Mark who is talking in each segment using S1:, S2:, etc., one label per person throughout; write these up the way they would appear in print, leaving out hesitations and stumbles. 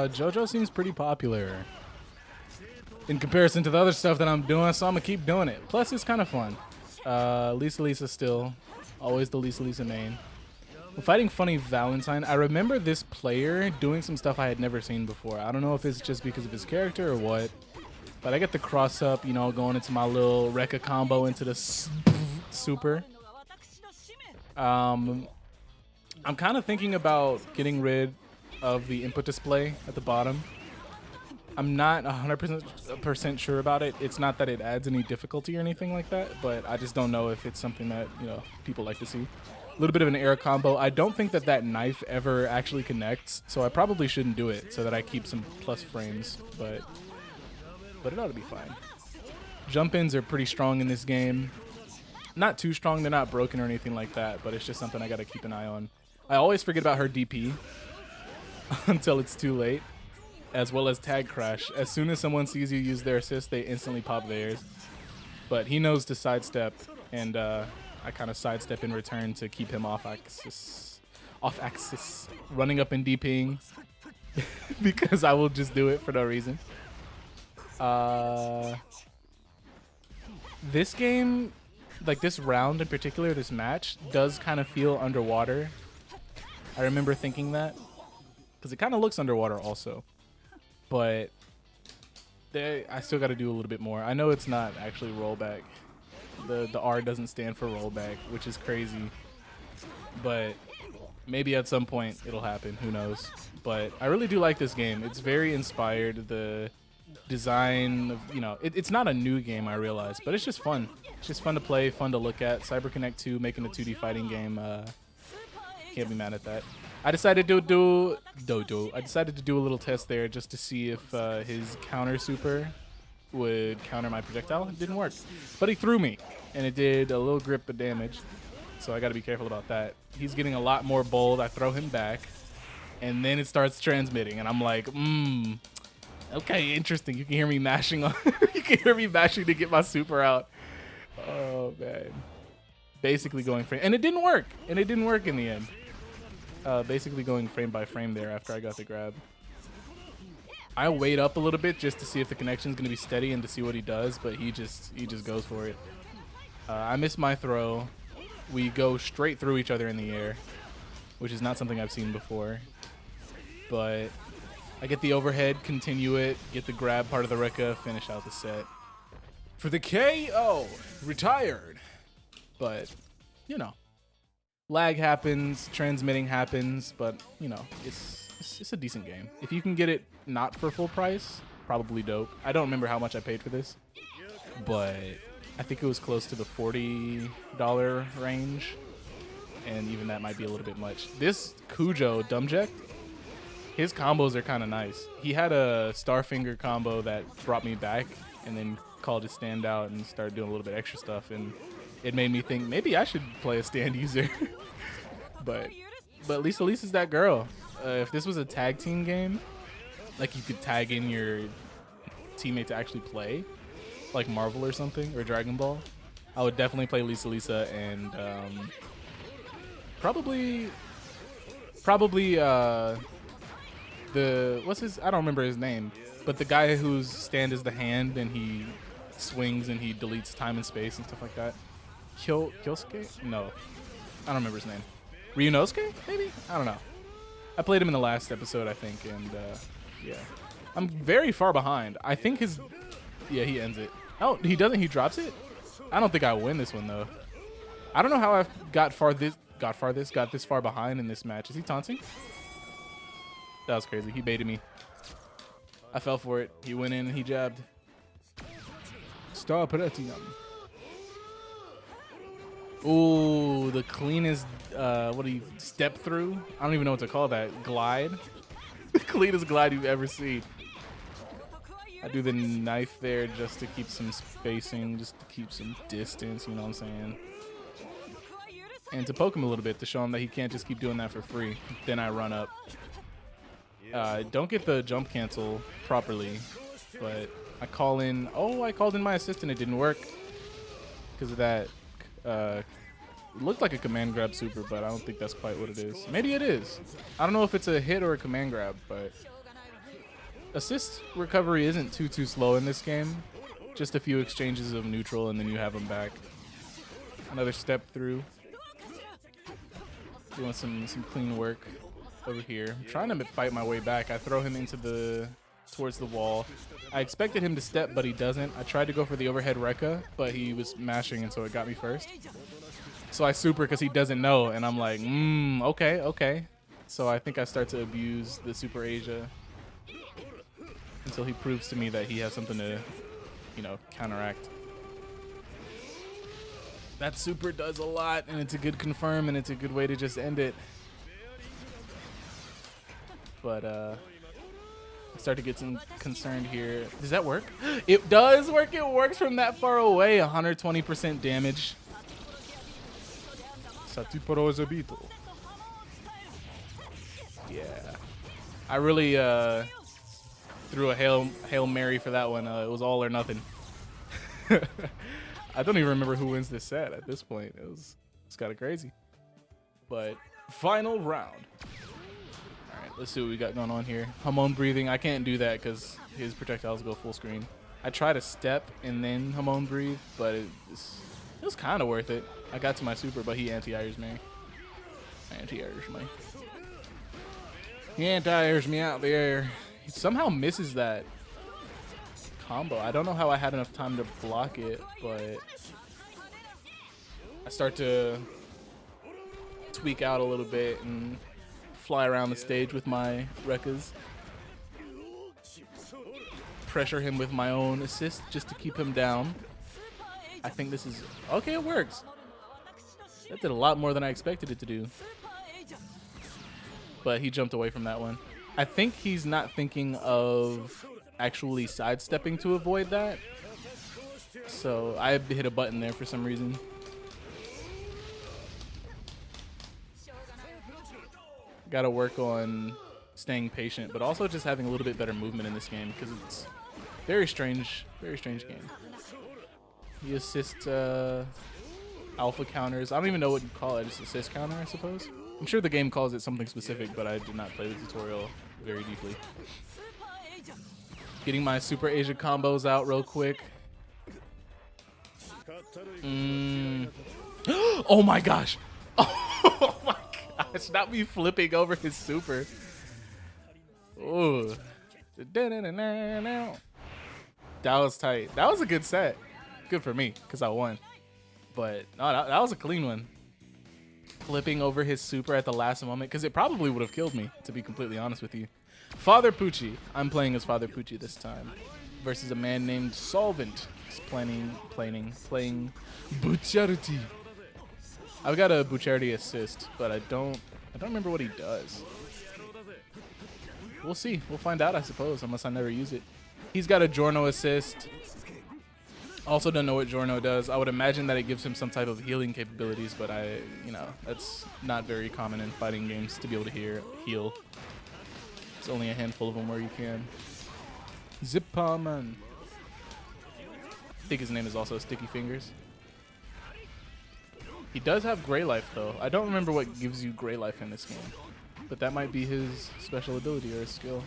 S1: JoJo seems pretty popular in comparison to the other stuff that I'm doing, so I'm gonna keep doing it. Plus, it's kind of fun. Lisa still, always the Lisa main. Fighting Funny Valentine. I remember this player doing some stuff I had never seen before. I don't know if it's just because of his character or what, but I get the cross up, you know, going into my little Rekka combo into the super. I'm kind of thinking about getting rid of the input display at the bottom. I'm not 100% sure about it. It's not that it adds any difficulty or anything like that, but I just don't know if it's something that, you know, people like to see. A little bit of an air combo. I don't think that that knife ever actually connects, so I probably shouldn't do it so that I keep some plus frames, but it ought to be fine. Jump ins are pretty strong in this game. Not too strong, they're not broken or anything like that, but it's just something I gotta keep an eye on. I always forget about her DP until it's too late, as well as tag crash. As soon as someone sees you use their assist, they instantly pop theirs. But he knows to sidestep, and I kind of sidestep in return to keep him off axis, running up and DPing because I will just do it for no reason. This game, like this round in particular, this match does kind of feel underwater. I remember thinking that because it kind of looks underwater also, but I still got to do a little bit more. I know it's not actually rollback. The R doesn't stand for rollback, which is crazy, but maybe at some point it'll happen. Who knows? But I really do like this game. It's very inspired. The design of, you know, it's not a new game, I realize, but it's just fun. It's just fun to play, fun to look at. CyberConnect 2 making a 2D fighting game. Can't be mad at that. I decided to do a little test there just to see if his counter super would counter my projectile. It didn't work, but he threw me and it did a little grip of damage, so I got to be careful about that. He's getting a lot more bold. I throw him back and then it starts transmitting and I'm like, okay, interesting. You can hear me mashing on you can hear me mashing to get my super out. Oh man, basically going frame, and it didn't work in the end. Basically going frame by frame there after I got the grab. I wait up a little bit just to see if the connection's gonna be steady and to see what he does, but he just goes for it. I miss my throw. We go straight through each other in the air, which is not something I've seen before. But I get the overhead, continue it, get the grab part of the Rekka, finish out the set. For the KO, retired. But, you know, lag happens, transmitting happens, but, you know, it's a decent game. If you can get it not for full price, probably dope. I don't remember how much I paid for this, but I think it was close to the $40 range, and even that might be a little bit much. This Kujo Dumbjet, his combos are kind of nice. He had a Starfinger combo that brought me back and then called it stand out and started doing a little bit extra stuff, and it made me think maybe I should play a stand user. but Lisa's that girl. If this was a tag team game, like you could tag in your teammate to actually play, like Marvel or something, or Dragon Ball, I would definitely play Lisa and probably what's his, I don't remember his name, but the guy whose stand is the hand and he swings and he deletes time and space and stuff like that. Kyosuke? No, I don't remember his name. Ryunosuke? Maybe? I don't know. I played him in the last episode, I think, and yeah. I'm very far behind. I think yeah, he ends it. Oh, he doesn't, he drops it? I don't think I win this one, though. I don't know how I got this far behind in this match. Is he taunting? That was crazy. He baited me. I fell for it. He went in and he jabbed. Star Pretium. Ooh, the cleanest, what do you, step through? I don't even know what to call that. Glide? The cleanest glide you've ever seen. I do the knife there just to keep some spacing, just to keep some distance, you know what I'm saying? And to poke him a little bit to show him that he can't just keep doing that for free. Then I run up. Don't get the jump cancel properly, but I called in my assist and it didn't work because of that. It looked like a command grab super, but I don't think that's quite what it is. Maybe it is. I don't know if it's a hit or a command grab, but Assist recovery isn't too slow in this game. Just a few exchanges of neutral and then you have him back. Another step through. Doing some clean work over here. I'm trying to fight my way back. I throw him towards the wall. I expected him to step, but he doesn't. I tried to go for the overhead Rekka, but he was mashing, and so it got me first. So I super because he doesn't know, and I'm like, okay. So I think I start to abuse the Super Asia until he proves to me that he has something to, you know, counteract. That super does a lot, and it's a good confirm, and it's a good way to just end it. But I start to get some concerned here. Does that work? It does work. It works from that far away. 120% damage. Yeah. I really threw a Hail Mary for that one. It was all or nothing. I don't even remember who wins this set at this point. It's kind of crazy. But final round. All right, let's see what we got going on here. Hamon breathing. I can't do that because his projectiles go full screen. I try to step and then Hamon breathe, but it was kind of worth it. I got to my super, but he anti-airs me. He anti-airs me out the air. He somehow misses that combo. I don't know how I had enough time to block it, but I start to tweak out a little bit and fly around the stage with my Rekkas. Pressure him with my own assist just to keep him down. I think this is okay. It works. That did a lot more than I expected it to do. But he jumped away from that one. I think he's not thinking of actually sidestepping to avoid that. So I hit a button there for some reason. Gotta work on staying patient, but also just having a little bit better movement in this game because it's very strange game. He assists alpha counters. I don't even know what you call it, just assist counter, I suppose. I'm sure the game calls it something specific, but I did not play the tutorial very deeply. Getting my Super Asia combos out real quick. Oh my gosh. Oh my gosh. Not me flipping over his super. Ooh. That was tight. That was a good set. Good for me, because I won. But no, that was a clean one. Flipping over his super at the last moment, because it probably would have killed me, to be completely honest with you. Father Pucci. I'm playing as Father Pucci this time. Versus a man named Solvent. He's playing Bucciarati. I've got a Bucciarati assist, but I don't remember what he does. We'll see. We'll find out, I suppose, unless I never use it. He's got a Giorno assist. Also don't know what Giorno does. I would imagine that it gives him some type of healing capabilities, but that's not very common in fighting games to be able to heal. It's only a handful of them where you can. Zipperman. I think his name is also Sticky Fingers. He does have Gray Life though. I don't remember what gives you Gray Life in this game, but that might be his special ability or his skill.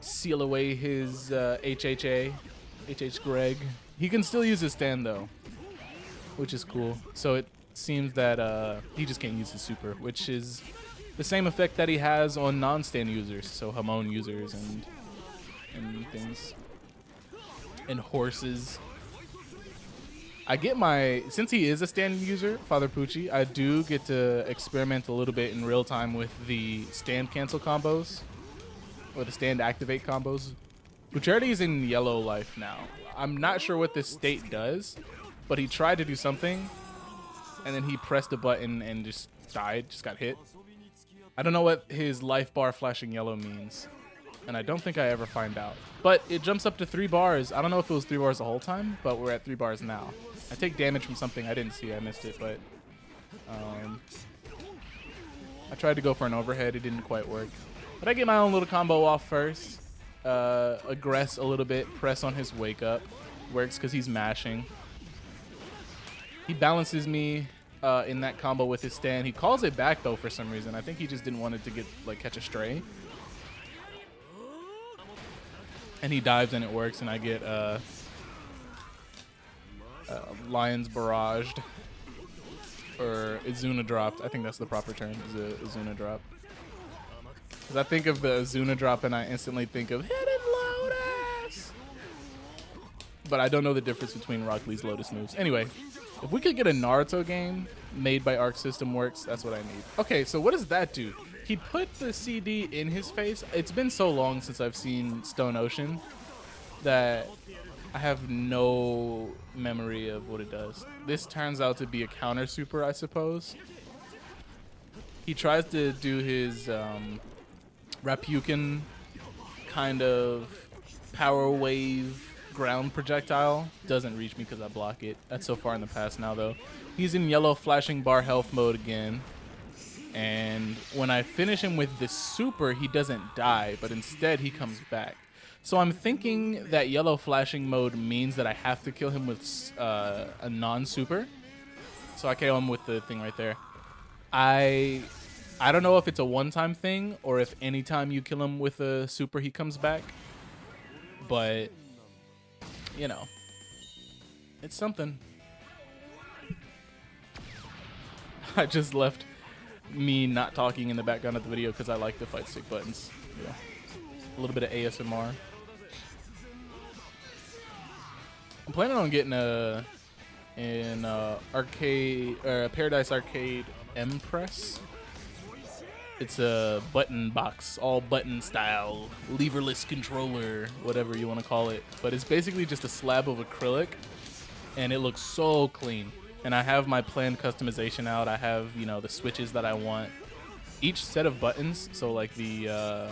S1: Seal away his HH Greg. He can still use his stand though, which is cool. So it seems that he just can't use his super, which is the same effect that he has on non-stand users, so Hamon users and things, and horses. I get since he is a stand user, Father Pucci, I do get to experiment a little bit in real time with the stand cancel combos. Or the stand activate combos. Bucciarati is in yellow life now. I'm not sure what this state does, but he tried to do something, and then he pressed a button and just died, just got hit. I don't know what his life bar flashing yellow means, and I don't think I ever find out. But it jumps up to 3 bars. I don't know if it was 3 bars the whole time, but we're at 3 bars now. I take damage from something I didn't see. I missed it, but I tried to go for an overhead. It didn't quite work. But I get my own little combo off first. Aggress a little bit. Press on his wake up. Works because he's mashing. He balances me. in that combo with his stand. He calls it back though for some reason. I think he just didn't want it to get like catch a stray. And he dives and it works, and I get Lions barraged, or Izuna dropped. I think that's the proper term, is a Izuna drop. Because I think of the Izuna drop and I instantly think of Hidden Lotus. But I don't know the difference between Rock Lee's Lotus moves. Anyway, if we could get a Naruto game made by Arc System Works, that's what I need. Okay, so what does that do? He put the CD in his face. It's been so long since I've seen Stone Ocean that I have no memory of what it does. This turns out to be a counter super, I suppose. He tries to do his Rapuken kind of power wave ground projectile. Doesn't reach me because I block it. That's so far in the past now, though. He's in yellow flashing bar health mode again. And when I finish him with this super, he doesn't die, but instead he comes back. So I'm thinking that yellow flashing mode means that I have to kill him with a non-super. So I KO him with the thing right there. I don't know if it's a one-time thing or if anytime you kill him with a super, he comes back. But, you know, it's something. I just left me not talking in the background of the video because I like the fight stick buttons. Yeah. A little bit of ASMR. I'm planning on getting an arcade Paradise Arcade Empress. It's a button box, all button style, leverless controller, whatever you want to call it. But it's basically just a slab of acrylic, and it looks so clean. And I have my planned customization out. I have, you know, the switches that I want. Each set of buttons, so like the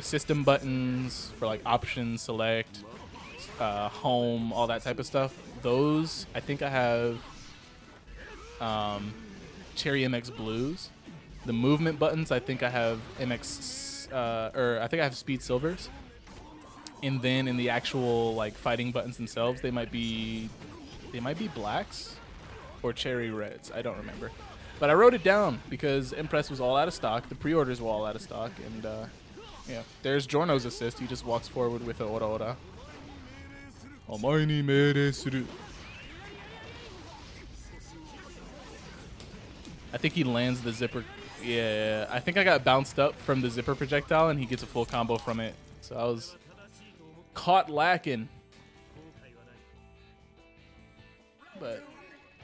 S1: system buttons for like options, select, home, all that type of stuff. Those, I think I have Cherry MX Blues. The movement buttons, I think I have MX, or I think I have Speed Silvers. And then in the actual like fighting buttons themselves, they might be blacks or cherry reds. I don't remember. But I wrote it down because Empress was all out of stock. The pre-orders were all out of stock. And yeah, there's Giorno's assist. He just walks forward with a ora ora. Omae ni meirei suru. I think he lands the zipper. Yeah, I think I got bounced up from the zipper projectile and he gets a full combo from it. So I was caught lacking. But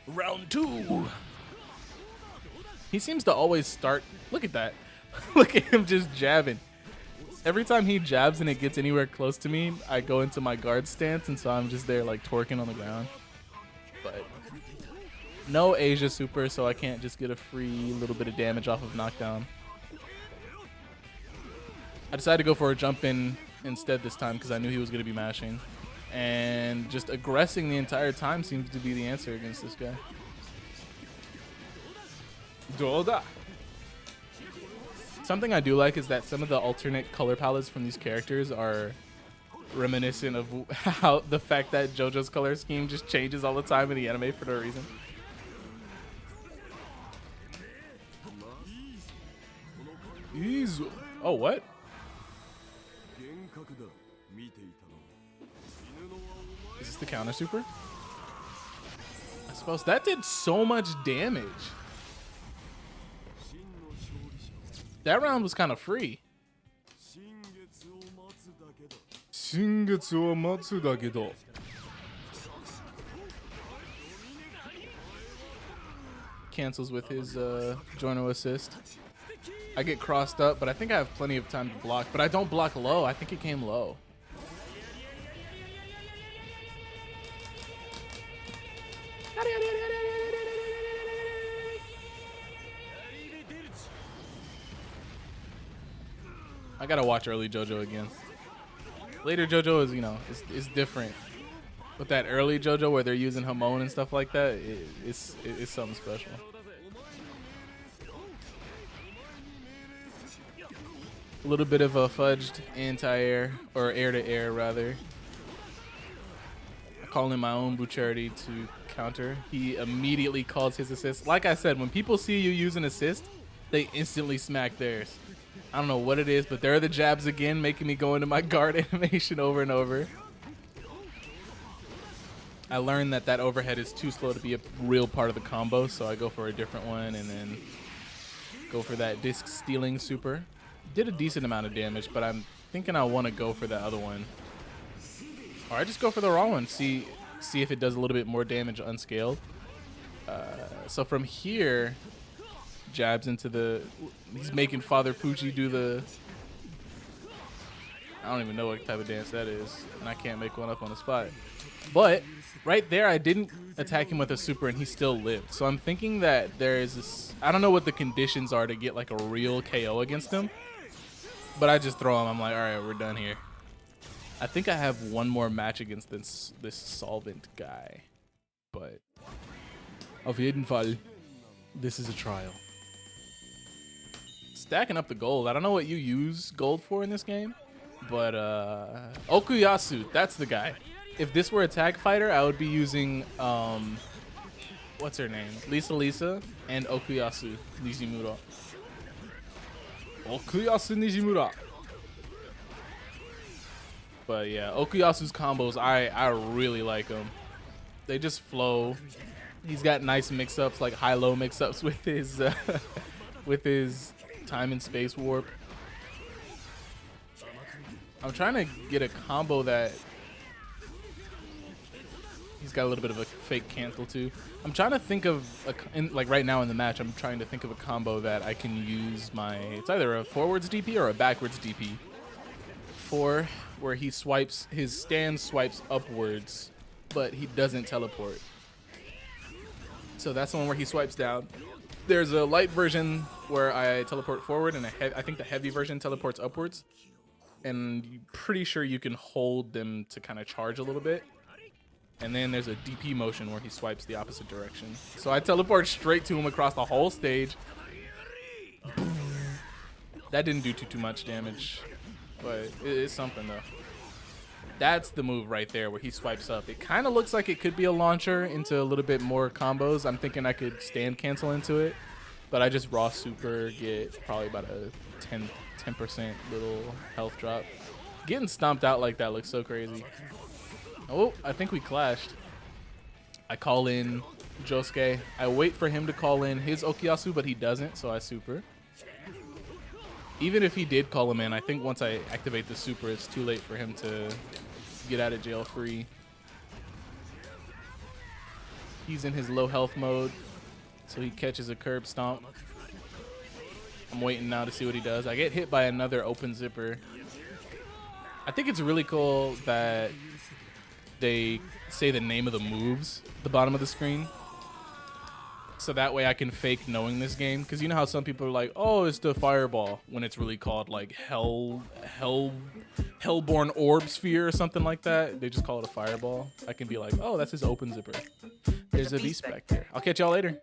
S1: round two. He seems to always start. Look at that. Look at him just jabbing. Every time he jabs and it gets anywhere close to me, I go into my guard stance, and so I'm just there like twerking on the ground. But no Asia super, so I can't just get a free little bit of damage off of knockdown. I decided to go for a jump in instead this time because I knew he was going to be mashing. And just aggressing the entire time seems to be the answer against this guy. Doda. Something I do like is that some of the alternate color palettes from these characters are reminiscent of how the fact that JoJo's color scheme just changes all the time in the anime for no reason. Easy. Oh, what? Is this the counter super? I suppose that did so much damage. That round was kind of free. Cancels with his Giorno assist. I get crossed up, but I think I have plenty of time to block. But I don't block low. I think it came low. I gotta watch early JoJo again. Later JoJo is, you know, it's different. But that early JoJo where they're using Hamon and stuff like that, it's something special. A little bit of a fudged anti-air, or air-to-air rather. I call in my own Bucharity to counter. He immediately calls his assist. Like I said, when people see you use an assist, they instantly smack theirs. I don't know what it is, but there are the jabs again, making me go into my guard animation over and over. I learned that that overhead is too slow to be a real part of the combo, so I go for a different one and then go for that disc stealing super. Did a decent amount of damage, but I'm thinking I want to go for the other one. Or I just go for the wrong one, see if it does a little bit more damage unscaled. So from here, jabs into the, he's making Father Poochie do the, I don't even know what type of dance that is, and I can't make one up on the spot. But right there, I didn't attack him with a super and he still lived. So I'm thinking that there is this, I don't know what the conditions are to get like a real KO against him, but I just throw him. I'm like, all right, we're done here. I think I have one more match against this solvent guy, but auf jeden Fall, this is a trial. Stacking up the gold. I don't know what you use gold for in this game, but Okuyasu, that's the guy. If this were a tag fighter, I would be using what's her name? Lisa and Okuyasu Nijimura. Okuyasu Nijimura. But yeah, Okuyasu's combos, I really like them. They just flow. He's got nice mix-ups, like high-low mix-ups with his time and space warp. I'm trying to get a combo that he's got a little bit of a fake cancel too. I'm trying to think of like right now in the match, I'm trying to think of a combo that I can use my, it's either a forwards DP or a backwards DP for, where he swipes, his stand swipes upwards, but he doesn't teleport. So that's the one where he swipes down. There's a light version where I teleport forward, and I think the heavy version teleports upwards. And I'm pretty sure you can hold them to kind of charge a little bit. And then there's a DP motion where he swipes the opposite direction. So I teleport straight to him across the whole stage. That didn't do too much damage, but it is something though. That's the move right there where he swipes up. It kind of looks like it could be a launcher into a little bit more combos. I'm thinking I could stand cancel into it, but I just raw super, get probably about a 10% little health drop. Getting stomped out like that looks so crazy. Oh, I think we clashed. I call in Josuke. I wait for him to call in his Okuyasu, but he doesn't, so I super. Even if he did call him in, I think once I activate the super, it's too late for him to get out of jail free. He's in his low health mode, so he catches a curb stomp. I'm waiting now to see what he does. I get hit by another open zipper. I think it's really cool that they say the name of the moves at the bottom of the screen. So that way I can fake knowing this game. Because you know how some people are like, oh, it's the fireball, when it's really called like Hellborn Orb Sphere or something like that. They just call it a fireball. I can be like, oh, that's his open zipper. There's a beast back there. I'll catch y'all later.